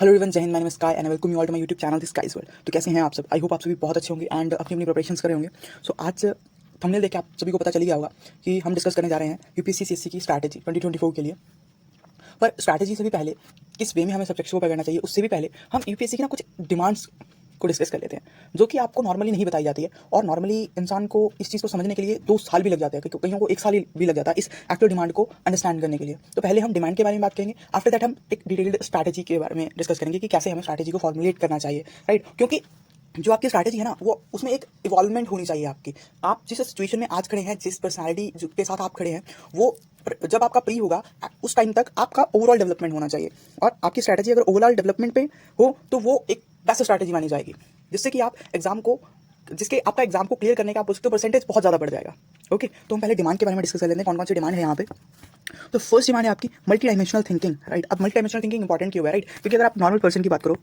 Hello everyone, जय हिंद। My name is Sky and welcome you all to my YouTube channel this Sky's world. तो कैसे हैं आप सब? आई होप आप सभी बहुत अच्छे होंगे एंड अपनी अपनी प्रिपरेशंस कर रहे होंगे। सो आज थंबनेल देख के आप सभी को पता चल गया होगा कि हम डिस्कस करने जा रहे हैं यूपीएससी सीएससी की स्ट्रैटेजी 2024 के लिए। पर स्ट्रैटेजी से भी पहले किस वे में हमें सब्जेक्ट्स को पकड़ना चाहिए, उससे भी पहले हम यूपीएससी की ना कुछ डिमांड्स को डिस्कस कर लेते हैं, जो कि आपको नॉर्मली नहीं बताई जाती है। और नॉर्मली इंसान को इस चीज़ को समझने के लिए 2 साल भी लग जाते हैं, कईयों को 1 साल भी लग जाता है इस एक्चुअल डिमांड को अंडरस्टैंड करने के लिए। तो पहले हम डिमांड के बारे में बात करेंगे, आफ्टर दैट हम एक डिटेल्ड स्ट्रैटेजी के बारे में डिस्कस करेंगे कि कैसे हमें स्ट्रैटेजी को फॉर्मुलेट करना चाहिए, राइट। क्योंकि जो आपकी स्ट्रैटेजी है ना, वो उसमें एक इवॉल्वमेंट होनी चाहिए आपकी। आप जिस सिचुएशन में आज खड़े हैं, जिस पर्सनालिटी के साथ आप खड़े हैं, वो जब आपका प्री होगा उस टाइम तक आपका ओवरऑल डेवलपमेंट होना चाहिए। और आपकी स्ट्रैटेजी अगर ओवरऑल डेवलपमेंट पे हो तो वो एक बेस्ट स्ट्रैटेजी मानी जाएगी, जिससे कि आप एग्जाम को आपका एग्जाम को क्लियर करने का परसेंटेज बहुत ज़्यादा बढ़ जाएगा। ओके, तो हम पहले डिमांड के बारे में डिस्कस कर लेते हैं, कौन कौन सी डिमांड है यहाँ पे। तो फर्स्ट डिमांड है आपकी मल्टी डायमेंशनल थिंकिंग, राइट। अब मल्टी डायमेंशनल थिंकिंग इंपॉर्टेंट क्यों है, राइट? क्योंकि अगर आप नॉर्मल पर्सन की बात करो,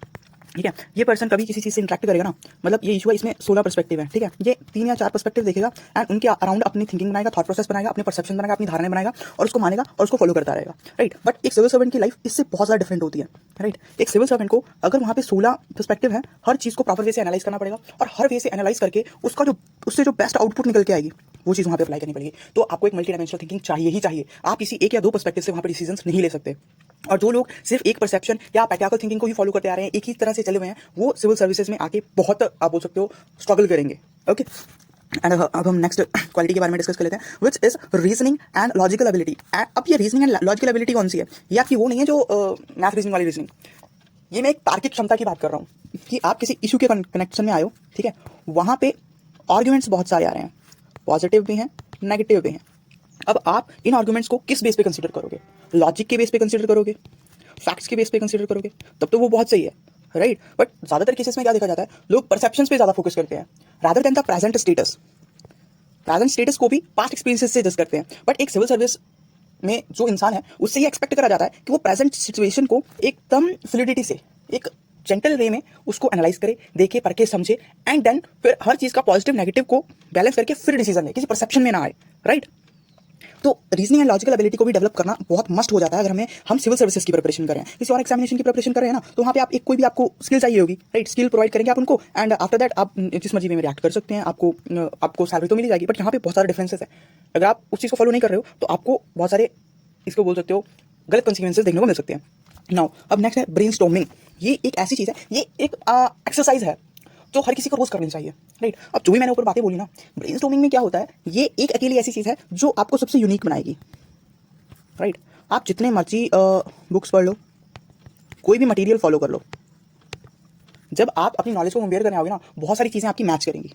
ठीक है, ये पर्सन कभी किसी चीज़ से इंटरेक्ट करेगा ना, मतलब ये इशू है, इसमें 16 पर्सपेक्टिव है, ठीक है। ये 3 या 4 पर्सपेक्टिव देखेगा एंड उनके अराउंड अपनी थिंकिंग बनाएगा, थॉट प्रोसेस बनाएगा, अपने परसेप्शन बनाएगा, अपनी धारणा बनाएगा और उसको मानेगा और उसको फॉलो करता रहेगा, राइट। बट एक सिविल सर्वेंट की लाइफ इससे बहुत ज़्यादा डिफरेंट होती है, राइट। एक सिविल सर्वेंट को अगर वहाँ पे 16 पर्सपेक्टिव है, हर चीज़ को प्रॉपर वे से एनालाइज करना पड़ेगा और हर वे से एनालाइज करके उससे जो बेस्ट आउटपुट निकल के आएगी वो चीज़ वहाँ पे अप्लाई करनी पड़ेगी। तो आपको एक मल्टी डायमेंशनल थिंकिंग चाहिए ही चाहिए। आप किसी 1 या 2 पर्सपेक्टिव से वहाँ पर डिसीजंस नहीं ले सकते। और जो लोग सिर्फ एक परसेप्शन या पैट्रियार्कल थिंकिंग को ही फॉलो करते आ रहे हैं, एक ही तरह से चले हुए हैं, वो सिविल सर्विसेज में आके बहुत, आप बोल सकते हो, स्ट्रगल करेंगे। ओके, एंड अब हम नेक्स्ट क्वालिटी के बारे में डिस्कस कर लेते हैं, which is reasoning and logical ability. अब ये रीजनिंग एंड लॉजिकल एबिलिटी कौन सी है? ये आपकी वो नहीं है जो मैथ रीजनिंग वाली रीजनिंग। ये मैं एक तार्किक क्षमता की बात कर रहा हूँ कि आप किसी इशू के कनेक्शन में आए हो, ठीक है, वहाँ पे आर्ग्यूमेंट्स बहुत सारे आ रहे हैं, पॉजिटिव भी हैं, नेगेटिव भी हैं। अब आप इन आर्गुमेंट्स को किस बेस पे कंसीडर करोगे? लॉजिक के बेस पे कंसीडर करोगे, फैक्ट्स के बेस पे कंसीडर करोगे, तब तो वो बहुत सही है, राइट। बट ज़्यादातर केसेस में क्या देखा जाता है, लोग परसेप्शंस पे ज़्यादा फोकस करते हैं rather than the present status. Present status को भी पास्ट एक्सपीरियंसेस से जज करते हैं। बट एक सिविल सर्विस में जो इंसान है, उससे ये एक्सपेक्ट करा जाता है कि वो प्रेजेंट सिचुएशन को एकदम फ्लूइडिटी से, एक जेंटल वे में उसको एनालाइज करे, देखे, परखे, समझे एंड देन फिर हर चीज़ का पॉजिटिव नेगेटिव को बैलेंस करके फिर डिसीजन ले, किसी परसेप्शन में ना आए, राइट। तो रीजनिंग एंड लॉजिकल एबिलिटी को भी डेवलप करना बहुत मस्ट हो जाता है अगर हम सिविल सर्विसेज की प्रिपरेशन कर रहे हैं, किसी और एग्जामिनेशन की प्रिपरेशन कर रहे हैं ना, तो वहाँ पे आप कोई भी आपको स्किल चाहिए होगी, राइट। स्किल प्रोवाइड करेंगे आप उनको एंड आफ्टर दैट आप जिस मर्जी में रिएक्ट कर सकते हैं, आपको सैलरी तो मिल जाएगी। बट यहाँ पे बहुत सारे डिफरेंसेस है। अगर आप उस चीज़ को फॉलो नहीं कर रहे हो तो आपको बहुत सारे, इसको बोल सकते हो, गलत कॉन्सिक्वेंसेस देखने को मिल सकते हैं। नाउ अब नेक्स्ट है ब्रेनस्टॉर्मिंग। ये एक ऐसी चीज़ है, ये एक एक्सरसाइज है जो हर किसी को रोज करनी चाहिए, राइट। अब जो भी मैंने ऊपर बातें बोली ना, ब्रेनस्टॉर्मिंग में क्या होता है, ये एक अकेली ऐसी चीज़ है जो आपको सबसे यूनिक बनाएगी, राइट। आप जितने मर्जी बुक्स पढ़ लो, कोई भी मटेरियल फॉलो कर लो, जब आप अपनी नॉलेज को कंपेयर करने आओगे ना, बहुत सारी चीज़ें आपकी मैच करेंगी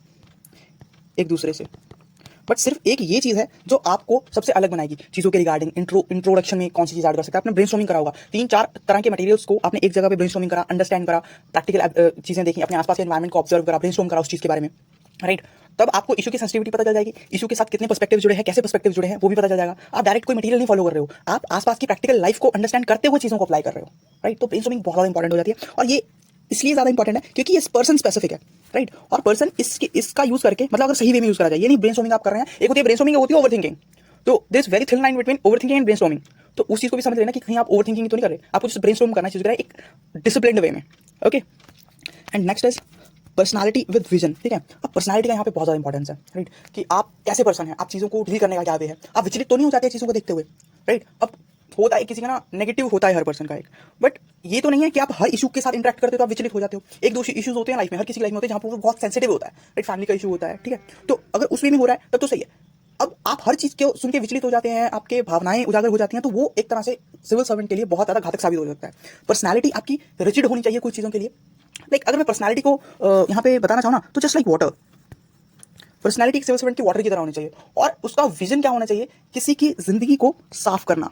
एक दूसरे से। बट सिर्फ एक ये चीज़ है जो आपको सबसे अलग बनाएगी चीज़ों के रिगार्डिंग। इंट्रोडक्शन में कौन सी चीज़ ऐड कर सकते हैं, आपने ब्रेनस्टॉर्मिंग करा होगा, 3-4 तरह के मटेरियल्स को आपने एक जगह पे ब्रेनस्टॉर्मिंग करा, अंडरस्टैंड करा, प्रैक्टिकल चीज़ें देखी, अपने आसपास के एनवायरमेंट को ऑब्जर्व करा, ब्रेनस्टॉर्म करा उस चीज़ के बारे में, राइट। तब आपको इशू की सेंसिटिविटी पता चल जाएगी, इशू के साथ कितने पर्सपेक्टिव जुड़े हैं, कैसे पर्सपेक्टिव जुड़े हैं, वो भी पता चल जाएगा। आप डायरेक्ट कोई मटेरियल नहीं फॉलो कर रहे हो, आप आसपास की प्रैक्टिकल लाइफ को अंडरस्टैंड करते हुए चीज़ों को अप्लाई कर रहे हो, राइट। तो ब्रेनस्टॉर्मिंग बहुत ज़्यादा इंपॉर्टेंट हो जाती है और ये इसलिए ज़्यादा इंपॉर्टेंट है क्योंकि ये पर्सन स्पेसिफिक है, राइट। और पर्सन इसका यूज़ करके, मतलब अगर सही वे में यूज़ करा जाए, ये नहीं ब्रेनस्टॉर्मिंग आप कर रहे हैं, एक होती है ब्रेनस्टॉर्मिंग, एक होती है ओवरथिंकिंग। तो there is very thin line between overthinking and brainstorming. तो उस चीज़ को भी समझ लेना कि कहीं आप ओवरथिंकिंग तो नहीं कर रहे, आपको जस्ट ब्रेनस्टॉर्म करना चाहिए एक डिसिप्लिन्ड वे में, okay. And next is personality with vision, ठीक है। अब पर्सनालिटी का यहाँ पे बहुत ज़्यादा इंपॉर्टेंस है, राइट, कि आप कैसे पर्सन है, आप चीज़ों को डील करने का क्या वे है, आप विचलित तो नहीं हो जाते चीज़ों को देखते हुए, राइट। अब होता है किसी का ना नेगेटिव होता है हर पर्सन का एक, बट ये तो नहीं है कि आप हर इशू के साथ इंटरेक्ट करते हो तो आप विचलित हो जाते हो। 1-2 इशूज होते हैं लाइफ में, हर किसी की लाइफ में होते हैं जहाँ पर वो बहुत सेंसिटिव होता है, राइट। फैमिली का इशू होता है, ठीक है, तो अगर उस वे में हो रहा है तब तो सही है। अब आप हर चीज़ को सुन के विचलित हो जाते हैं, आपके भावनाएं उजागर हो जाती हैं, तो वो एक तरह से सिविल सर्वेंट के लिए बहुत ज़्यादा घातक साबित हो सकता है। पर्सनैलिटी आपकी रिजिड होनी चाहिए कुछ चीज़ों के लिए। लाइक अगर मैं पर्सनैलिटी को यहाँ पे बताना चाहूँ ना, तो जस्ट लाइक वाटर, पर्सनैलिटी एक सिविल सर्वेंट की वाटर की तरह होनी चाहिए। और उसका विजन क्या होना चाहिए, किसी की जिंदगी को साफ करना,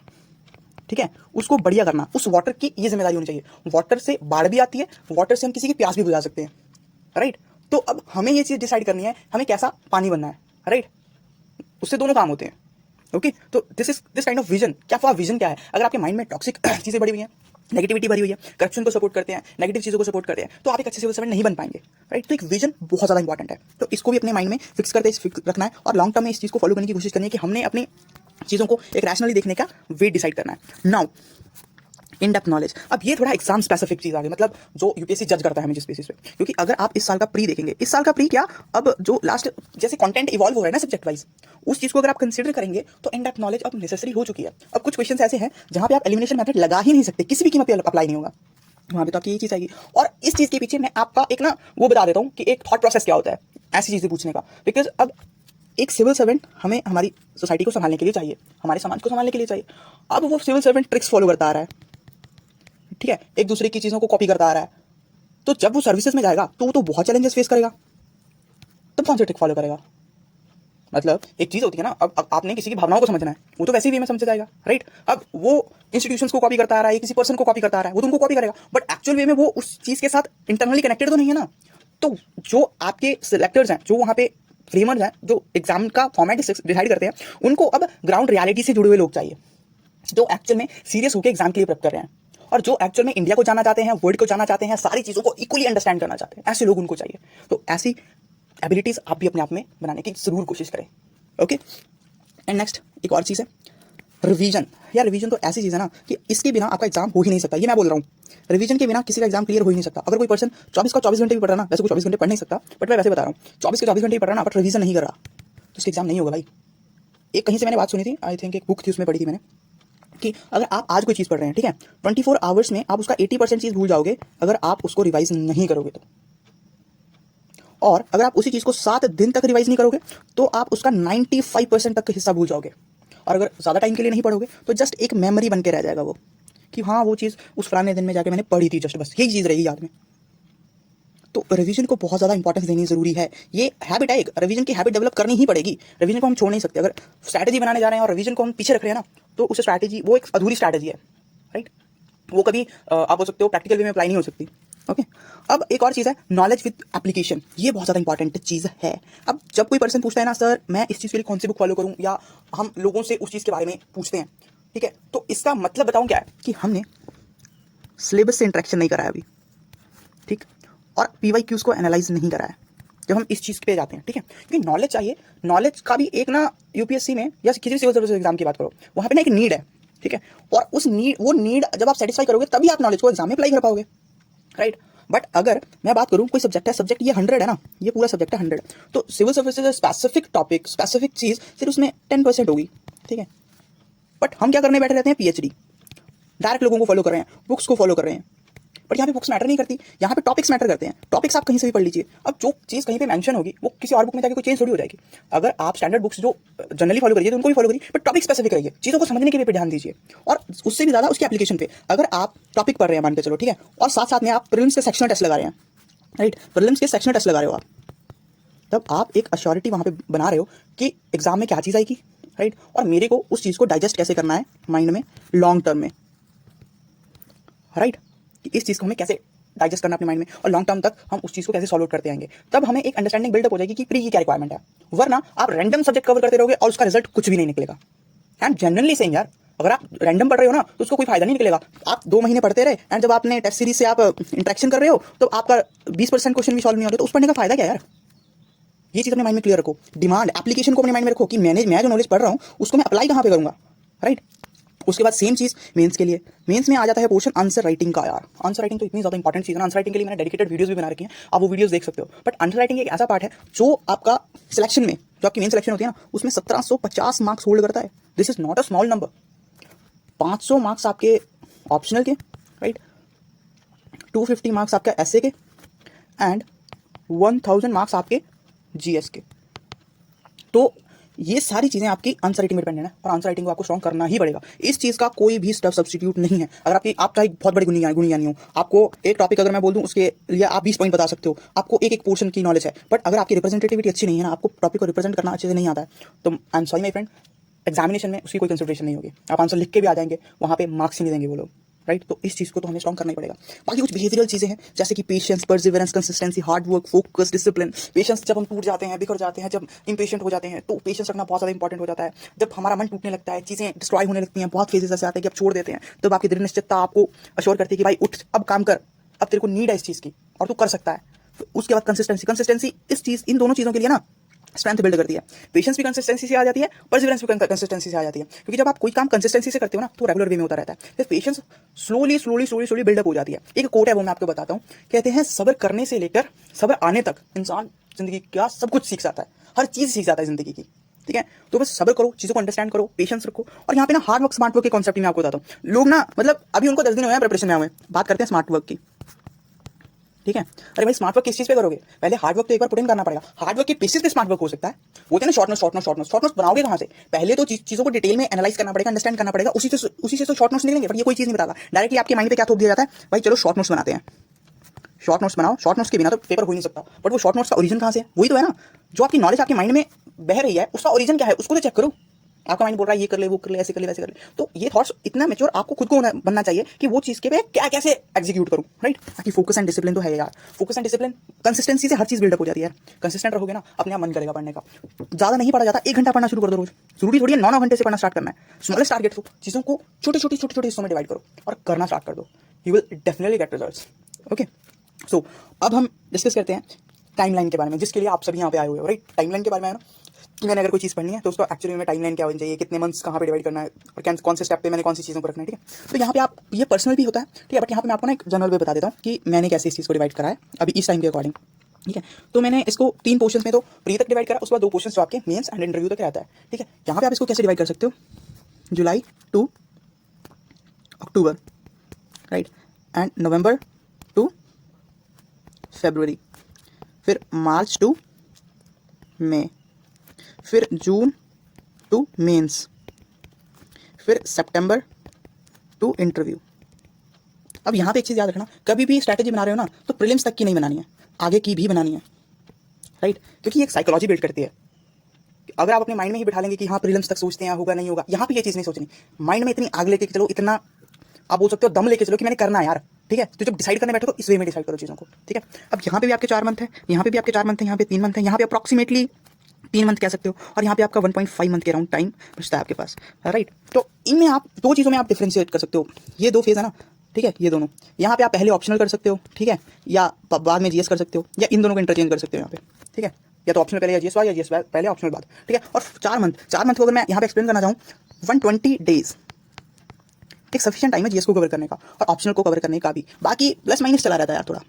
ठीक है, उसको बढ़िया करना, उस वाटर की ये जिम्मेदारी होनी चाहिए। वाटर से बाढ़ भी आती है, वाटर से हम किसी की प्यास भी बुझा सकते हैं, राइट। तो अब हमें ये चीज़ डिसाइड करनी है, हमें कैसा पानी बनना है, राइट। उससे दोनों काम होते हैं, ओके। तो दिस काइंड ऑफ विजन, क्या आपका विजन क्या है? अगर आपके माइंड में टॉक्सिक चीज़ें भरी हुई हैं, नेगेटिविटी भरी हुई है, करप्शन को सपोर्ट करते हैं, नेगेटिव चीज़ों को सपोर्ट करते हैं, तो आप एक अच्छे सिविल सर्वेंट नहीं बन पाएंगे, राइट। तो एक विजन बहुत ज़्यादा इंपॉर्टेंट है, तो इसको भी अपने माइंड में फिक्स रखना है और लॉन्ग टर्म में इस चीज़ को फॉलो करने की कोशिश करनी है कि हमने अपनी चीज़ों को एक रैशनली देखने का वे डिसाइड करना है। Now in depth knowledge. अब ये थोड़ा एग्जाम स्पेसिफिक चीज आ गई, मतलब जो यूपीएससी जज करता है हमें जिस बेसिस पे, क्योंकि अगर आप इस साल का प्री देखेंगे, इस साल का प्री क्या, अब जो लास्ट जैसे कंटेंट इवॉल्व हो रहा है ना सब्जेक्ट वाइज, उस चीज को अगर आप कंसीडर करेंगे तो इन डेप्थ नॉलेज अब नेसेसरी हो चुकी है। अब कुछ क्वेश्चन ऐसे हैं जहां पे आप एलिमिनेशन मेथड लगा ही नहीं सकते, किसी भी कीमत पे अप्लाई नहीं होगा, वहां पे तो आपकी ये चीज आएगी। और इस चीज के पीछे मैं आपका एक ना वो बता देता हूँ कि एक थॉट प्रोसेस क्या होता है ऐसी चीजें पूछने का। बिकॉज अब एक सिविल सर्वेंट हमें हमारी सोसाइटी को संभालने के लिए चाहिए, हमारे समाज को संभालने के लिए चाहिए। अब वो सिविल सर्वेंट ट्रिक्स फॉलो करता आ रहा है, ठीक है, एक दूसरे की चीजों को कॉपी करता आ रहा है, तो जब वो सर्विसेज में जाएगा तो वो तो बहुत चैलेंजेस फेस करेगा, तब कौन सा ट्रिक फॉलो करेगा। मतलब एक चीज होती है ना, अब आपने किसी की भावनाओं को समझना है, वो तो वैसे ही वे में समझ जाएगा, राइट। अब वो इंस्टीट्यूशंस को कॉपी करता आ रहा है, किसी पर्सन को कॉपी करता आ रहा है, वो तो उनको कॉपी करेगा, बट एक्चुअल वे में वो उस चीज के साथ इंटरनली कनेक्टेड तो नहीं है ना। तो जो आपके सिलेक्टर्स हैं, जो वहां पे फ्रेमर्स हैं, जो एग्जाम का फॉर्मेट डिसाइड करते हैं, उनको अब ग्राउंड रियलिटी से जुड़े हुए लोग चाहिए, जो एक्चुअल में सीरियस होकर एग्जाम के लिए प्रेप कर रहे हैं, और जो एक्चुअल में इंडिया को जाना चाहते हैं, वर्ल्ड को जाना चाहते हैं, सारी चीजों को इक्वली अंडरस्टैंड करना चाहते हैं, ऐसे लोग उनको चाहिए। तो ऐसी एबिलिटीज आप भी अपने आप में बनाने की जरूर कोशिश करें। ओके, एंड नेक्स्ट एक और चीज है रिवीजन। यार रिवीजन तो ऐसी चीज है ना कि इसके बिना आपका एग्जाम हो ही नहीं सकता, ये मैं बोल रहा हूँ। रिवीजन के बिना किसी का एग्जाम क्लियर हो ही नहीं सकता। अगर कोई पर्सन 24 का 24 घंटे भी पढ़ रहा ना, वैसे कोई 24 घंटे पढ़ नहीं सकता, बट मैं वैसे बता रहा हूँ, 24 के 24 घंटे भी पढ़ रहा ना, बट रिवीजन नहीं कर रहा, तो उसका एग्जाम नहीं होगा भाई। एक कहीं से मैंने बात सुनी थी, आई थिंक एक बुक थी उसमें पढ़ी थी मैंने, कि अगर आप आज कोई चीज़ पढ़ रहे हैं, ठीक है, 24 आवर्स में आप उसका 80% चीज़ भूल जाओगे अगर आप उसको रिवाइज नहीं करोगे तो। और अगर आप उसी चीज़ को 7 दिन तक रिवाइज नहीं करोगे तो आप उसका 95% तक का हिस्सा भूल जाओगे। और अगर ज़्यादा टाइम के लिए नहीं पढ़ोगे तो जस्ट एक मेमोरी बन के रह जाएगा वो, कि हाँ वो चीज़ उस फलाने दिन में जाके मैंने पढ़ी थी, जस्ट बस यही चीज़ रहेगी याद में। तो रिवीजन को बहुत ज़्यादा इंपॉर्टेंस देनी जरूरी है। ये हैबिट है, एक रिवीजन की हैबिट डेवलप करनी ही पड़ेगी। रिवीजन को हम छोड़ नहीं सकते। अगर स्ट्रैटेजी बनाने जा रहे हैं और रिवीजन को हम पीछे रख रहे हैं ना, तो उस स्ट्रैटेजी वो एक अधूरी स्ट्रैटेजी है, राइट। वो कभी आप बोल सकते हो प्रैक्टिकल वे में अप्लाई नहीं हो सकती। ओके, अब एक और चीज़ है नॉलेज विद एप्लीकेशन। ये बहुत ज़्यादा इंपॉर्टेंट चीज़ है। अब जब कोई पर्सन पूछता है ना, सर मैं इस चीज़ के लिए कौन सी बुक फॉलो करूँ, या हम लोगों से उस चीज़ के बारे में पूछते हैं, ठीक है, तो इसका मतलब बताऊँ क्या है, कि हमने सिलेबस से इंटरेक्शन नहीं करा है अभी, ठीक, और PYQs को एनालाइज नहीं करा है जब हम इस चीज़ पे जाते हैं, ठीक है। क्योंकि नॉलेज चाहिए, नॉलेज का भी एक ना यूपीएससी में या किसी भी सिविल सर्विस एग्जाम की बात करो, वहाँ पे ना एक नीड है, ठीक है, और उस नीड, वो नीड जब आप सेटिस्फाई करोगे तभी आप नॉलेज को एग्जाम में अप्लाई कर पाओगे, राइट। बट अगर मैं बात करूँ कोई सब्जेक्ट है, सब्जेक्ट ये 100 है ना, ये पूरा सब्जेक्ट है 100, तो civil services specific topic, specific चीज़ सिर्फ उसमें 10% होगी, ठीक है। बट हम क्या करने बैठे रहते हैं, PhD डायरेक्ट लोगों को फॉलो कर रहे हैं, बुक्स को फॉलो कर रहे हैं। बट यहाँ पे बुक्स मैटर नहीं करती, यहाँ पे टॉपिक्स मैटर करते हैं। टॉपिक्स आप कहीं से भी पढ़ लीजिए। अब जो चीज़ कहीं पे मेंशन होगी वो किसी और बुक में जाके कोई चेंज थोड़ी हो जाएगी। अगर आप स्टैंडर्ड बुक्स जो जनरली फॉलो करिए तो उनको भी फॉलो करिए, बट टॉपिक स्पेसिफिक रहिए, चीज़ों को समझने के पे ध्यान दीजिए, और उससे भी ज़्यादा उसकी एप्लीकेशन पे। अगर आप टॉपिक पढ़ रहे हैं मान के चलो, ठीक है, और साथ साथ में आप प्रीलिम्स के सेक्शनल टेस्ट लगा रहे हैं, राइट, प्रीलिम्स के सेक्शनल टेस्ट लगा रहे हो आप, तब आप एक अश्योरिटी वहाँ पे बना रहे हो कि एग्जाम में क्या चीज़ आएगी, राइट, और मेरे को उस चीज़ को डाइजेस्ट कैसे करना है माइंड में लॉन्ग टर्म में, राइट, कि इस चीज़ को हमें कैसे डाइजेस्ट करना अपने माइंड में, और लॉन्ग टर्म तक हम उस चीज़ को कैसे सॉल्व आउट करते आएंगे। तब हमें एक अंडरस्टैंडिंग बिल्डअप हो जाएगी कि प्री की क्या रिक्वायरमेंट है। वरना आप रैंडम सब्जेक्ट कवर करते रहोगे और उसका रिजल्ट कुछ भी नहीं निकलेगा। एंड जनरली सेइंग यार, अगर आप रैंडम पढ़ रहे हो ना तो उसको कोई फायदा नहीं निकलेगा। आप 2 महीने पढ़ते रहे एंड जब आपने टेस्ट सीरीज से आप इंटरेक्शन कर रहे हो तो आपका 20% क्वेश्चन भी सॉल्व नहीं हो रहे, तो उस पढ़ने का फायदा क्या यार। ये चीज़ अपने माइंड में क्लियर रखो। डिमांड एप्लीकेशन को अपने माइंड में रखो कि मैं जो नॉलेज पढ़ रहा हूँ उसको मैं अप्लाई कहाँ पे करूँगा, राइट। उसके बाद सेम चीज़ मेंस के लिए। मेंस में आ जाता है पोर्शन आंसर राइटिंग का। यार आंसर राइटिंग तो इतनी ज़्यादा इंपॉर्टेंट चीज़ है ना, आंसर राइटिंग के लिए मैंने डेडिकेटेड वीडियोस भी बना रखी हैं, आप वो वीडियोस देख सकते हो। बट आंसर राइटिंग एक ऐसा पार्ट है जो आपका सिलेक्शन में, जो आपकी मेन सिलेक्शन होती है ना, उसमें 1750 मार्क्स होल्ड करता है। This is not a small number. 500 marks आपके ऑप्शनल के, राइट, 250 मार्क्स आपके ऐसे के, एंड 1000 मार्क्स आपके GS के। तो ये सारी चीज़ें आपकी आंसर राइटिंग में डिपेंडेंट है, और आंसर राइटिंग को आपको स्ट्रॉन्ग करना ही पड़ेगा। इस चीज़ का कोई भी स्टफ सब्स्टिट्यूट नहीं है। अगर आप चाहे बहुत बड़े गुणियानी हो, आपको एक टॉपिक अगर मैं बोल दूं उसके लिए आप 20 पॉइंट बता सकते हो, आपको एक एक पोर्शन की नॉलेज है, बट अगर आपकी रिप्रेजेंटेटिविटी अच्छी नहीं है ना, आपको टॉपिक को रिप्रेजेंट करना अच्छे से नहीं आता है, तो I am sorry my friend, examination में उसकी कोई कंसिडरेशन नहीं होगी। आप आंसर लिख के भी आ जाएंगे, वहाँ पे मार्क्स ही नहीं देंगे वो लोग, राइट। तो इस चीज़ को तो हमें स्ट्रॉन्ग करना ही पड़ेगा। बाकी कुछ बिहेवियरल चीज़ें हैं जैसे कि patience, perseverance, consistency, hard work, focus, discipline. Patience जब हम टूट जाते हैं, बिखर जाते हैं, जब इंपेशेंट हो जाते हैं, तो पेशेंस रखना बहुत ज़्यादा इंपॉर्टेंट हो जाता है। जब हमारा मन टूटने लगता है, चीज़ें डिस्ट्रॉय होने लगती हैं, बहुत फेजेस ऐसे आते हैं कि आप छोड़ देते हैं, तब आपकी दृढ़ निश्चितता आपको अश्योर करती है कि भाई उठ, अब काम कर, अब तेरे को नीड है इस चीज़ की और तू कर सकता है। तो उसके बाद कंसिस्टेंसी। इस चीज़, इन दोनों चीज़ों के लिए ना स्ट्रेंथ बिल्ड करती है। पेशेंस भी कंसिस्टेंसी से आ जाती है, परसिवरेंस भी कंसिस्टेंसी से आ जाती है, क्योंकि जब आप कोई काम कंसिस्टेंसी से करते हो ना तो रेगुलर वे में होता रहता है। फिर patience slowly slowly slowly slowly build up हो जाती है। एक कोट है वो मैं आपको बताता हूँ, कहते हैं सब्र करने से लेकर सब्र आने तक इंसान जिंदगी का सब कुछ सीख जाता है, हर चीज़ सीख जाता है जिंदगी की। ठीक है, तो बस सब्र करो, चीज़ों को अंडरस्टैंड करो, पेशेंस रखो। और यहाँ पे ना हार्ड वर्क स्मार्ट वर्क के कॉन्सेप्ट में आपको बताता हूँ। लोग ना मतलब अभी उनको 10 दिन हुए हैं प्रिपरेशन में हुए, बात करते हैं स्मार्ट वर्क की। ठीक है, अरे भाई स्मार्ट वर्क किस चीज़ पे करोगे? पहले हार्ड वर्क तो एक बार पुट इन करना पड़ेगा। हार्ड वर्क के बेसिस पे स्मार्ट वर्क हो सकता है। वो होते हैं ना शॉर्ट नोट्स बनाओगे कहाँ से? पहले तो चीज़ों को डिटेल में एनालाइज करना पड़ेगा, अंडरस्टैंड करना पड़ेगा, उसी से तो शॉर्ट नोट्स निकलेंगे। पर ये कोई चीज़ नहीं बताता, डायरेक्टली आपके माइंड पे क्या थोप दिया जाता है, भाई चलो शॉर्ट नोट्स बनाते हैं। शॉर्ट नोट्स बनाओ, शॉर्ट नोट्स के बिना तो पेपर हो ही नहीं सकता। बट वो शॉर्ट नोट्स का ओरिजिन कहाँ से है? वही तो है ना, जो आपकी नॉलेज आपके माइंड में बह रही है, उसका ओरिजिन क्या है उसको तो चेक करो। आपका माइंड बोल रहा है ये कर ले, वो कर ले, ऐसे कर ले, वैसे कर ले, तो ये थॉट्स इतना मैच्योर आपको खुद को बनना चाहिए कि वो चीज़ के पे क्या कैसे एग्जीक्यूट करूँ, राइट। बाकी फोकस एंड डिसिप्लिन तो है यार, फोकस एंड डिसिप्लिन, कंसिस्टेंसी से हर चीज़ बिल्डअप हो जाती है। कंसिस्टेंट रहोगे ना, अपने आप मन करेगा पढ़ने का। ज़्यादा नहीं पढ़ा जाता, 1 घंटा पढ़ना शुरू कर दो रोज। जरूरी थोड़ी है 9 घंटे से पढ़ना स्टार्ट करना है। स्मॉलेस्ट टारगेट हो, चीज़ों को छोटे छोटे हिस्सों में डिवाइड करो और करना स्टार्ट कर दो। You will definitely get results. Okay, so अब हम डिस्कस करते हैं टाइमलाइन के बारे में, जिसके लिए आप सभी यहाँ पे आए हुए हो, राइट। टाइमलाइन के बारे में है ना, कि मैंने अगर कोई चीज़ पढ़नी है तो उसका एक्चुअली में टाइमलाइन क्या होनी चाहिए, कितने मंथ्स कहाँ पे डिवाइड करना है और कौन से स्टेप पे मैंने कौन सी चीज़ों को रखना है। ठीक है, तो यहाँ पे आप ये पर्सनल भी होता है, ठीक है, बट यहाँ पे मैं आपको ना एक जनरल वे बता देता हूँ कि मैंने कैसे इस चीज़ को डिवाइड करा है अभी इस टाइम के अकॉर्डिंग। ठीक है, तो मैंने इसको 3 पोर्शंस में तो प्री तक डिवाइड करा, उसके बाद 2 पोर्शंस जो आपके मेंस एंड इंटरव्यू तक रहता है। ठीक है, यहाँ पे आप इसको कैसे डिवाइड कर सकते हो, July to October, right, and November to February, फिर मार्च टू मई, फिर जून टू मेंस, फिर सितंबर टू इंटरव्यू। अब यहाँ पे एक चीज़ याद रखना, कभी भी स्ट्रैटेजी बना रहे हो ना तो प्रीलिम्स तक की नहीं बनानी है, आगे की भी बनानी है, राइट, क्योंकि ये एक साइकोलॉजी बिल्ड करती है। अगर आप अपने माइंड में ही बिठा लेंगे कि हाँ प्रीलिम्स तक सोचते हैं होगा नहीं होगा, यहाँ पे ये चीज़ नहीं सोचनी। माइंड में इतनी आग लेके चलो, इतना आप बोल सकते हो दम लेके चलो कि मैंने करना है यार। ठीक है, तो जब डिसाइड करने बैठो तो इस वे में डिसाइड करो चीज़ों को। ठीक है, अब यहाँ पे भी आपके 4 मंथ है, यहाँ पे भी आपके 4 मंथ है, यहाँ पे 3 मंथ है, यहाँ पे अप्रॉक्सीमेटली 3 मंथ कह सकते हो, और यहाँ पे आपका 1.5 मंथ के अराउंड टाइम बचता है आपके पास, राइट। तो इनमें आप 2 चीज़ों में आप डिफ्रेंशिएट कर सकते हो, ये 2 फेज है ना। ठीक है, ये दोनों यहाँ पे आप पहले ऑप्शनल कर सकते हो, ठीक है, या बाद में जीएस कर सकते हो, या इन दोनों को इंटरचेंज कर सकते हो यहाँ पे। ठीक है, या तो ऑप्शनल पहले या जीएस बाद, या जीएस पहले ऑप्शनल बाद। ठीक है, और 4 मंथ को अगर मैं यहाँ पे एक्सप्लेन करना चाहूँ, 120 डेज एक सफिशिएंट टाइम है जीएस को कवर करने का और ऑप्शनल को कवर करने का भी। बाकी प्लस माइनस चला रहता है यार थोड़ा।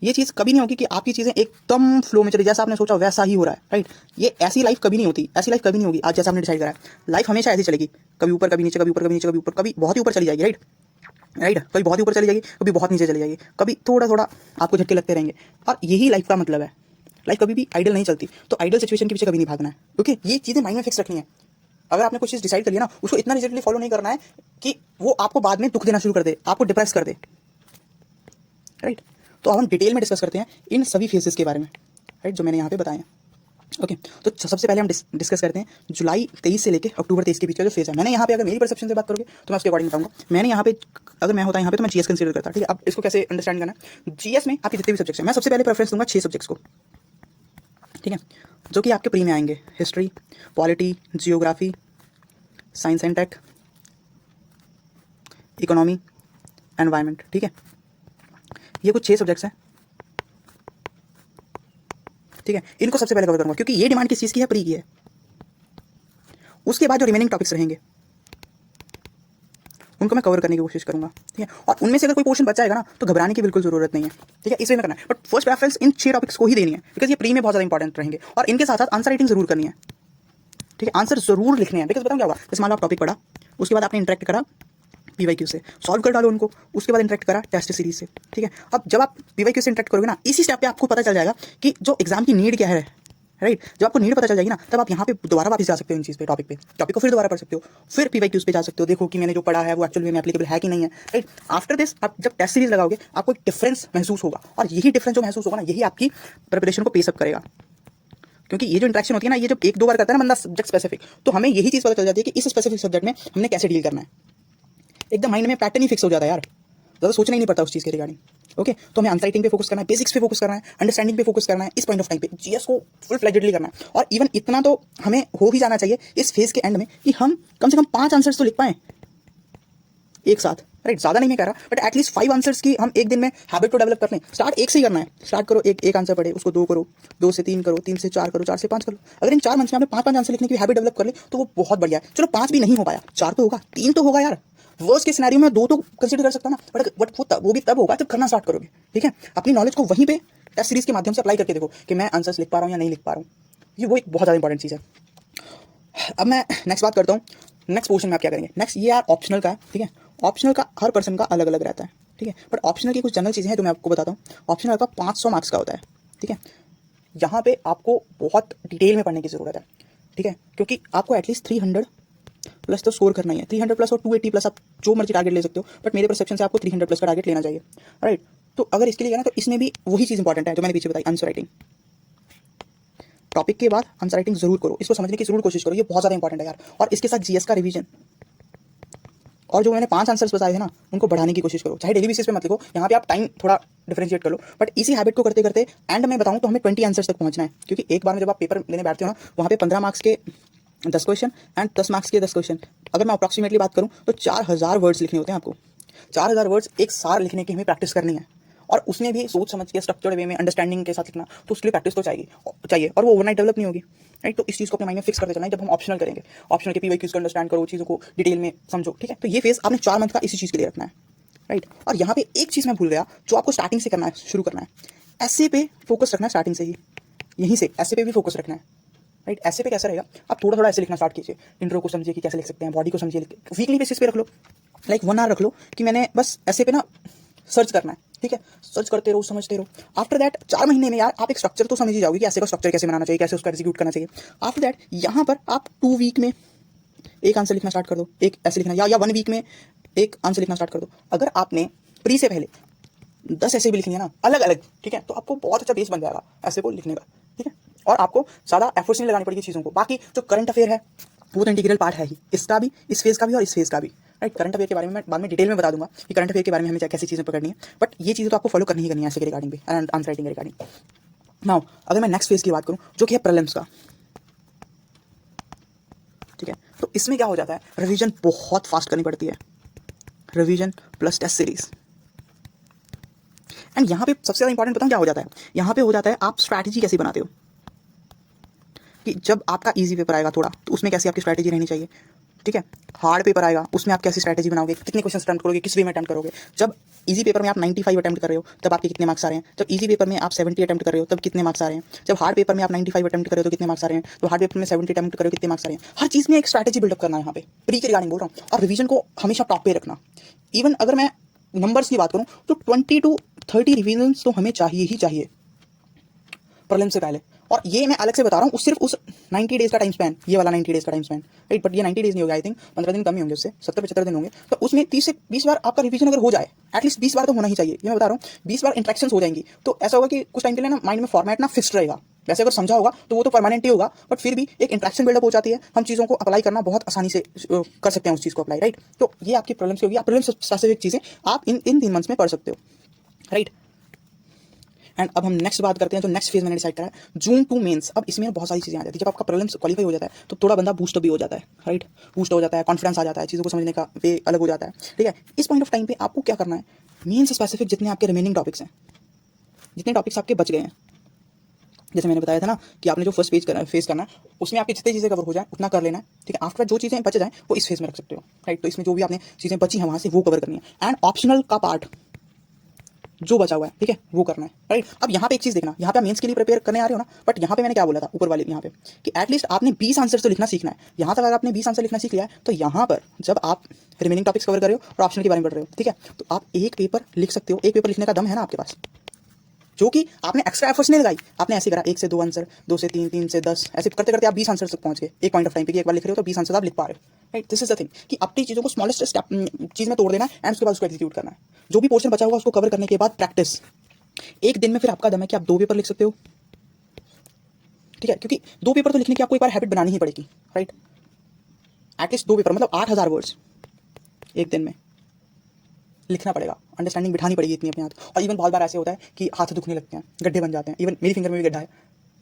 ये चीज़ कभी नहीं होगी कि आपकी चीज़ें एकदम फ्लो में चली, जैसा आपने सोचा वैसा ही हो रहा है, राइट। ये ऐसी लाइफ कभी नहीं होती, ऐसी लाइफ कभी नहीं होगी आज जैसा आपने डिसाइड करा है। लाइफ हमेशा ऐसी चलेगी, कभी ऊपर कभी नीचे, कभी ऊपर कभी नीचे, कभी ऊपर कभी बहुत ही ऊपर चली जाएगी, राइट, कभी बहुत ही ऊपर चली जाएगी, कभी बहुत नीचे चली जाएगी, कभी थोड़ा थोड़ा आपको झटके लगते रहेंगे। और यही लाइफ का मतलब है। लाइफ कभी भी आइडल नहीं चलती, तो आइडल सिचुएशन के पीछे कभी नहीं भागना है, क्योंकि ये चीज़ें माइंड में फिक्स रखनी है। अगर आपने कुछ चीज़ डिसाइड कर लिया ना, उसको इतना रिजल्टली फॉलो नहीं करना है कि वो आपको बाद में दुख देना शुरू कर दे, आपको डिप्रेस कर दे, राइट। तो अब हम डिटेल में डिस्कस करते हैं इन सभी फेजेस के बारे में, राइट, जो मैंने यहाँ पे बताए हैं। ओके, तो सबसे पहले हम डिस्कस करते हैं जुलाई 23 से लेकर अक्टूबर 23 के बीच का जो फेज है। मैंने यहाँ पे अगर मेरी परसेप्शन से बात करोगे तो मैं उसके अकॉर्डिंग बताऊंगा। मैंने यहाँ पे अगर मैं होता यहाँ पे तो मैं जीएस कंसीडर करता। ठीक है, अब इसको कैसे अंडरस्टैंड करना है, जीएस में आपके जितने भी सब्जेक्ट्स हैं, मैं सबसे पहले प्रेफरेंस दूंगा 6 सब्जेक्ट्स को। ठीक है, जो कि आपके प्री में आएंगे, history, polity, geography, science and tech, economy, environment. ठीक है, ये कुछ 6 सब्जेक्ट्स हैं। ठीक है, इनको सबसे पहले कवर करूंगा क्योंकि ये डिमांड किस चीज़ की है, प्री की है। उसके बाद जो रिमेनिंग टॉपिक्स रहेंगे उनको मैं कवर करने की कोशिश करूंगा। ठीक है, और उनमें से अगर कोई पोर्शन बचा आएगा ना तो घबराने की बिल्कुल जरूरत नहीं है। ठीक है, इस वे में करना है, but first preference in 6 topics को ही देनी है, बिकॉज ये प्री में बहुत ज़्यादा इंपॉर्टेंट रहेंगे। और इनके साथ साथ आंसर राइटिंग जरूर करनी है। ठीक है, आंसर जरूर लिखने हैं, बिकॉज बताऊँ क्या हुआ, जैसे मान लो आप टॉपिक पढ़ा, उसके बाद आपने इंटरेक्ट करा पीवाईक्यू से, सॉल्व कर डालो उनको, उसके बाद इंटरेक्ट करा टेस्ट सीरीज से। ठीक है, अब जब आप पीवाईक्यू से इंटरेक्ट करोगे ना, इसी स्टेप पे आपको पता चल जाएगा कि जो एग्जाम की नीड क्या है, राइट। जब आपको नीड पता चल जाएगी ना, तब आप यहाँ पे दोबारा वापस जा सकते हो इन चीज़ पे, टॉपिक को फिर दोबारा पढ़ सकते हो, फिर पीवाईक्यूज पे जा सकते हो, देखो कि मैंने जो पढ़ा है वो एक्चुअली में एप्लीकेबल है कि नहीं है, राइट। आफ्टर दिस आप जब टेस्ट सीरीज लगाओगे आपको एक डिफरेंस महसूस होगा, और यही डिफरेंस जो महसूस होगा ना, यही आपकी प्रिपरेशन को पेसअप करेगा। क्योंकि ये जो इंट्रैक्शन होती है ना, ये जब 1-2 बार करता है ना बंदा सब्जेक्ट स्पेसिफिक, तो हमें यही चीज़ पता चल जाती है कि इस स्पेसिफिक सब्जेक्ट में हमने कैसे डील करना है। एकदम माइंड में पैटर्न ही फिक्स हो जाता है यार, ज़्यादा सोचना ही नहीं पड़ता उस चीज़ के रिगार्डिंग। ओके, तो हमें आंसर राइटिंग पे फोकस करना है, बेसिक्स पे फोकस करना है, अंडरस्टैंडिंग पे फोकस करना है, इस पॉइंट ऑफ टाइम पे जीएस को फुल फ्लेजेडली करना है। और इवन इतना तो हमें हो ही जाना चाहिए इस फेज के एंड में कि हम कम से कम 5 आंसर्स तो लिख पाएँ एक साथ। राइट, ज़्यादा नहीं मैं कह रहा, बट एटलीस्ट 5 आंसर्स की हम एक दिन में हैबिट को डेवलप कर लें। स्टार्ट एक से ही करना है, स्टार्ट करो, एक आंसर पढ़े, उसको 2 करो, 2 से 3 करो, 3 से 4 करो, 4 से 5 करो। अगर इन 4 मंथ्स में आपने 5-5 आंसर लिखने की हैबिट डेवलप कर ली तो वो बहुत बढ़िया है। चलो 5 भी नहीं हो पाया, 4 तो होगा, 3 तो होगा यार। वर्स्ट के सिनेरियो में 2 तो कंसीडर कर सकता ना, बट वो भी तब होगा जब करना स्टार्ट करोगे। ठीक है, अपनी नॉलेज को वहीं पे टेस्ट सीरीज के माध्यम से अप्लाई करके देखो कि मैं आंसर्स लिख पा रहा हूँ या नहीं लिख पा रहा हूँ। ये वो एक बहुत ज़्यादा इंपॉर्टेंट चीज़ है। अब मैं नेक्स्ट बात करता हूँ। नेक्स्ट पोर्शन में आप क्या करेंगे। नेक्स्ट ये यार ऑप्शनल का है। ठीक है, ऑप्शनल का हर पर्सन का अलग अलग रहता है। ठीक है, बट ऑप्शनल की कुछ जनरल चीज़ें हैं जो मैं आपको बताता हूँ। ऑप्शनल का 500 मार्क्स का होता है। ठीक है, यहाँ पे आपको बहुत डिटेल में पढ़ने की ज़रूरत है। ठीक है, क्योंकि आपको एटलीस्ट 300 प्लस तो स्कोर करना ही है। 300 प्लस और 280 प्लस आप जो मर्जी टारगेट ले सकते हो, बट मेरे परसेप्शन से आपको 300 प्लस का टारगेट लेना चाहिए। राइट, तो अगर इसके लिए ना तो इसमें भी वही चीज़ इंपॉर्टेंट है जो मैंने पीछे बताई, आंसर राइटिंग। टॉपिक के बाद आंसर राइटिंग जरूर करो, इसको समझने की जरूर कोशिश करो, ये बहुत ज़्यादा इंपॉर्टेंट है यार। और इसके साथ जीएस का रिवीजन, और जो मैंने 5 आंसर्स बताए थे ना उनको बढ़ाने की कोशिश करो। चाहे डेली बेसिस पे मत लिखो, यहाँ पे आप टाइम थोड़ा डिफरेंशिएट कर लो, बट इसी हैबिट को करते करते एंड में बताऊँ तो हमें 20 आंसर्स तक पहुँचना है। क्योंकि एक बार में जब आप पेपर लेने बैठते हो ना, वहाँ पे 15 मार्क्स के 10 क्वेश्चन एंड 10 मार्क्स के 10 क्वेश्चन। अगर मैं अप्रॉक्सीमेटली बात करूँ तो 4000 वर्ड्स लिखने होते हैं आपको। 4000 वर्ड्स एक सार लिखने की हमें प्रैक्टिस करनी है, और उसमें भी सोच समझ के स्ट्रक्चर्ड वे में अंडरस्टैंडिंग के साथ लिखना, तो उसके लिए प्रैक्टिस तो चाहिए और वो ओवरनाइट डेवलप नहीं होगी। राइट, तो इस चीज़ को अपने माइंड में फिक्स करते चलना है। जब हम ऑप्शनल करेंगे, ऑप्शनल के पीवाईक्यूज को अंडरस्टैंड करो, चीज़ों को डिटेल में समझो। ठीक है, तो ये फेज आपने 4 मंथ का इसी चीज़ के लिए रखना है। राइट, और यहाँ पे एक चीज़ मैं भूल गया जो आपको स्टार्टिंग से करना है, शुरू करना है। ऐसे पे फोकस रखना है स्टार्टिंग से ही, यहीं से ऐसे पे भी फोकस रखना है। राइट, ऐसे पे कैसा रहेगा, आप थोड़ा थोड़ा ऐसे लिखना स्टार्ट कीजिए। इंट्रो को समझिए कि कैसे लिख सकते हैं, बॉडी को समझिए, वीकली बेसिस पे रख लो, लाइक 1 आवर रख लो कि मैंने बस ऐसे पे ना सर्च करना है। ठीक है, सर्च करते रहो, समझते रहो। आफ्टर दैट 4 महीने में यार आप एक स्ट्रक्चर तो समझ ही जाओगे कि ऐसे का स्ट्रक्चर कैसे बनाना चाहिए, कैसे उसका एग्जीक्यूट करना चाहिए। आफ्टर दैट यहाँ पर आप 2 वीक में एक आंसर लिखना स्टार्ट कर दो, एक ऐसे लिखना, या 1 वीक में एक आंसर लिखना स्टार्ट कर दो। अगर आपने प्री से पहले 10 ऐसे भी लिखनी है ना अलग अलग, ठीक है, तो आपको बहुत अच्छा बेस बन जाएगा ऐसे को लिखने का। ठीक है, और आपको ज़्यादा एफर्ट्स नहीं लगानी पड़ेगी चीज़ों को। बाकी जो करंट अफेयर है वो तो इंटीग्रल पार्ट है ही, इसका भी, इस फेज़ का भी और इस फेज़ का भी। राइट, करंट अफेयर के बारे में मैं बाद में डिटेल में बता दूंगा कि करंट अफेयर के बारे में हमें कैसी चीज़ें पकड़नी है, बट ये चीज़ें तो आपको फॉलो करनी ही करनी है ऐसे के रिगार्डिंग भी, एंड आंसर राइटिंग के रिगार्डिंग। नाउ अगर मैं नेक्स्ट फेज़ की बात करूँ जो कि है प्रीलिम्स का। ठीक है, तो इसमें क्या हो जाता है, रिवीजन बहुत फास्ट करनी पड़ती है, revision plus test series. And यहाँ पे सबसे ज़्यादा इंपॉर्टेंट बताऊँ क्या हो जाता है, यहाँ पे हो जाता है आप स्ट्रैटेजी कैसे बनाते हो, कि जब आपका इजी पेपर आएगा थोड़ा तो उसमें कैसी आपकी स्ट्रैटेजी रहनी चाहिए। ठीक है, हार्ड पेपर आएगा उसमें आप कैसी स्ट्रैटेजी बनाओगे, कितने क्वेश्चन अटेम्प्ट करोगे, किस वे में अटेम्प्ट करोगे। जब इजी पेपर में आप 95 अटेम्प्ट कर रहे हो तब आपके कितने मार्क्स आ रहे हैं, जब इजी पेपर में आप 70 अटेम्प्ट कर रहे हो तब कितने मार्क्स आ रहे हैं, जब हार्ड पेपर में आप 95 अटेम्प्ट कर रहे हो तो कितने मार्क्स आ रहे हैं, तो हार्ड पेपर में 70 अटेम्प्ट कर रहे हो कितने मार्क्स आ रहे हैं। हर चीज़ में एक स्ट्रैटेजी बिल्डअप करना है यहाँ पे, प्री के रिगार्डिंग बोल रहा हूँ। और रिवीजन को हमेशा टॉप पे रखना। इवन अगर मैं नंबर्स की बात करूँ तो 20 to 30 रिवीजन तो हमें चाहिए ही चाहिए प्रीलिम्स से पहले। और ये मैं अलग से बता रहा हूँ, सिर्फ उस 90 डेज का टाइम स्पैन, ये वाला 90 डेज का टाइम स्पैन। राइट, बट ये 90 डेज नहीं होगा, आई थिंक 15 दिन कम ही होंगे, उससे 70-75 दिन होंगे। तो उसमें 30 से 20 बार आपका रिवीजन अगर हो जाए, एटलीस्ट 20 बार तो होना ही चाहिए, ये मैं बता रहा हूँ। 20 बार इंट्रैक्शंस हो जाएंगी तो ऐसा होगा कि कुछ टाइम के लिए ना माइंड में फॉर्मेट ना फिक्स्ड रहेगा। वैसे अगर समझा होगा तो वो तो परमानेंट ही होगा, बट फिर भी एक इंट्रैक्शन बिल्डअप हो जाती है, हम चीज़ों को अप्लाई करना बहुत आसानी से कर सकते हैं उस चीज़ को अप्लाई। राइट, तो ये आपकी प्रॉब्लम्स की होगी, आप प्रॉब्लम्स स्पेसिफिक चीज़ें आप इन 3 मंथ्स में पढ़ सकते हो। राइट, एंड अब हम नेक्स्ट बात करते हैं जो नेक्स्ट फेज मैंने डिसाइड करा है, जून टू मेंस। अब इसमें बहुत सारी चीज़ें आ जाती है। जब आपका प्रीलिम्स क्वालिफाई हो जाता है तो थोड़ा बंदा बूस्ट भी हो जाता है। राइट, बूस्ट हो जाता है, कॉन्फिडेंस आ जाता है, चीज़ों को समझने का वे अलग हो जाता है। ठीक है, इस पॉइंट ऑफ टाइम पे आपको क्या करना है, मेंस स्पेसिफिक जितने आपके रिमेनिंग टॉपिक्स हैं, जितने टॉपिक्स आपके बच गए हैं, जैसे मैंने बताया था ना कि आपने जो फर्स्ट फेस करना है उसमें आपकी जितनी चीज़ें कवर हो जाए उतना कर लेना है। ठीक है, आफ्टर जो चीज़ें बच जाएँ वो इस फेज में रख सकते हो। राइट, तो इसमें जो भी आपने चीज़ें बची हैं वहाँ से वो कवर करनी है, एंड ऑप्शनल का पार्ट जो बचा हुआ है, ठीक है, वो करना है। राइट, अब यहाँ पे एक चीज़ देखना, यहाँ पे आप मेंस के लिए प्रिपेयर करने आ रहे हो ना, बट यहाँ पे मैंने क्या बोला था ऊपर वाले यहाँ पे कि एटलीस्ट आपने 20 आंसर तो लिखना सीखना है। यहाँ तक अगर आपने 20 आंसर लिखना सीख लिया है तो यहाँ पर जब आप रिमेनिंग टॉपिक्स कवर कर रहे हो और ऑप्शनल के बारे में पढ़ रहे हो, ठीक है, तो आप एक पेपर लिख सकते हो। एक पेपर लिखने का दम है ना आपके पास, जो कि आपने एक्स्ट्रा एफर्ट्स नहीं लगाई, आपने ऐसे करा 1 से 2 आंसर, 2 से 3, 3 से 10, ऐसे करते करते आप 20 आंसर तक पहुंच गए एक पॉइंट ऑफ टाइम पे, कि एक बार लिख रहे हो तो 20 आंसर आप लिख पा रहे हो। Right, this is the thing कि अपनी चीज़ों को स्मॉलेस्ट स्टेप चीज़ में तोड़ देना है एंड उसके बाद उसको एग्जीक्यूट करना है। जो भी पोर्शन बचा होगा उसको कवर करने के बाद प्रैक्टिस, एक दिन में फिर आपका दम है कि आप 2 पेपर लिख सकते हो। ठीक है, क्योंकि 2 पेपर तो लिखने की आपको एक बार हैबिट बनानी ही पड़ेगी। राइट, एटलीस्ट 2 पेपर मतलब 8000 वर्ड्स एक दिन में लिखना पड़ेगा, अंडरस्टैंडिंग बिठानी पड़ेगी इतनी अपने हाथ। और इवन बहुत बार ऐसे होता है कि हाथ दुखने लगते हैं, गड्ढे बन जाते हैं, इवन मेरी फिंगर में भी गड्ढा है।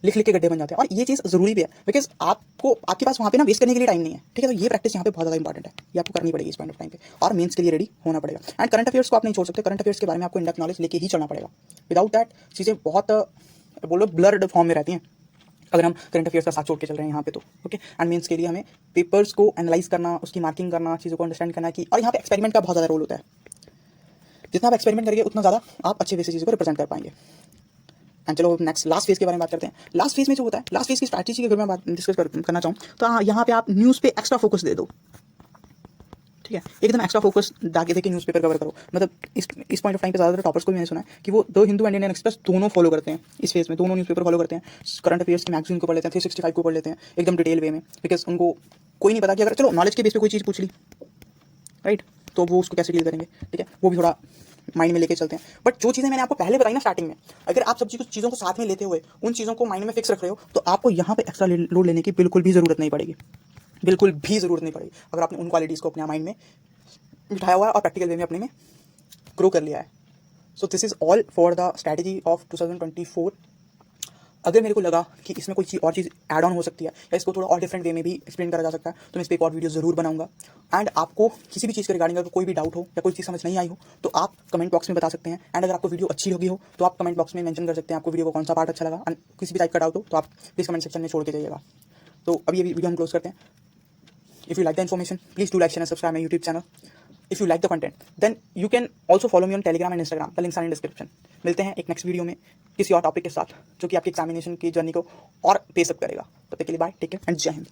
लिख लिख के गड्ढे बन जाते हैं। और ये चीज़ ज़रूरी भी है, बिकॉज आपको आपके पास वहाँ पे ना वेस्ट करने के लिए टाइम नहीं है, ठीक है। तो ये प्रैक्टिस यहाँ पे बहुत ज़्यादा इंपॉर्टेंट है, ये आपको करनी पड़ेगी इस पॉइंट ऑफ टाइम पे, और मेंस के लिए रेडी होना पड़ेगा। एंड करंट अफेयर्स को आप नहीं छोड़ सकते, करंट अफेयर्स के बारे में आपको इन डेप्थ नॉलेज लेके ही चलना पड़ेगा। विदाउट दैट चीज़ें बहुत बोलो ब्लर्ड फॉर्म में रहती हैं अगर हम करंट अफेयर्स का साथ छोड़ के चल रहे हैं यहाँ पे तो, ओके। एंड मेंस के लिए हमें पेपर्स को एनालाइज करना, उसकी मार्किंग करना, चीज़ों को अंडरस्टैंड करना कि, और यहाँ पे एक्सपेरिमेंट का बहुत ज़्यादा रोल होता है। जितना आप एक्सपेरिमेंट करेंगे उतना ज़्यादा आप अच्छे वे से चीज़ों को रिप्रेजेंट कर पाएंगे। एंड चलो नेक्स्ट लास्ट फेज़ के बारे में बात करते हैं। लास्ट फेज़ में जो होता है, लास्ट फेज़ की स्ट्रैटेजी की अगर मैं बात डिस्कस करना चाहूँ तो यहाँ पे आप न्यूज़ पे एक्स्ट्रा फोकस दे दो, ठीक है। एकदम एक्स्ट्रा फोकस डाके देके न्यूज़पेपर कवर करो। मतलब इस पॉइंट ऑफ टाइम पे ज़्यादातर टॉपर्स को भी मैंने सुना है कि वो the Hindu and Indian express दोनों फॉलो करते हैं इस फेज़ में, दोनों न्यूज़पेपर फॉलो करते हैं। करंट अफेयर्स की मैगजीन को पढ़ लेते हैं, 365 को पढ़ लेते हैं एकदम डिटेल वे में, बिकॉज उनको कोई नहीं पता कि अगर चलो नॉलेज के बेस पे कोई चीज़ पूछ ली, राइट, तो वो उसको कैसे डील करेंगे, ठीक है। वो भी थोड़ा माइंड में लेके चलते हैं। बट जो चीज़ें मैंने आपको पहले बताई ना स्टार्टिंग में, अगर आप सब चीज़ों को साथ में लेते हुए उन चीज़ों को माइंड में फिक्स रख रहे हो तो आपको यहाँ पे एक्स्ट्रा लोड लेने की बिल्कुल भी ज़रूरत नहीं पड़ेगी, बिल्कुल भी ज़रूरत नहीं पड़ेगी, अगर आपने उन क्वालिटीज़ को अपने माइंड में बिठाया हुआ है और प्रैक्टिकल वे में अपने में ग्रो कर लिया है। So this is all for the strategy of 2024। अगर मेरे को लगा कि इसमें कोई और चीज़ ऐड ऑन हो सकती है या इसको थोड़ा और डिफरेंट वे में भी एक्सप्लेन करा जा सकता है तो मैं इस पर एक और वीडियो ज़रूर बनाऊंगा। एंड आपको किसी भी चीज़ के रिगार्डिंग अगर कोई भी डाउट हो या कोई चीज़ समझ नहीं आई हो तो आप कमेंट बॉक्स में बता सकते हैं। एंड अगर आपको वीडियो अच्छी लगी हो तो आप कमेंट बॉक्स में मेंशन कर सकते हैं आपको वीडियो को कौन सा पार्ट अच्छा लगा। एंड किसी भी टाइप का डाउट हो तो आप प्लीज़ कमेंट सेक्शन में छोड़ के जाइएगा। तो अभी ये वीडियो हम क्लोज करते हैं। If you like the information, please do like, share and subscribe my YouTube channel. If you like the content, then you can also follow me on Telegram and Instagram. The links are in description. मिलते हैं एक next video में किसी और topic के साथ जो कि आपकी एग्जामिनेशन की जर्नी को और पेस अप करेगा। तब तक के लिए बाय, टेक केयर एंड जय हिंद।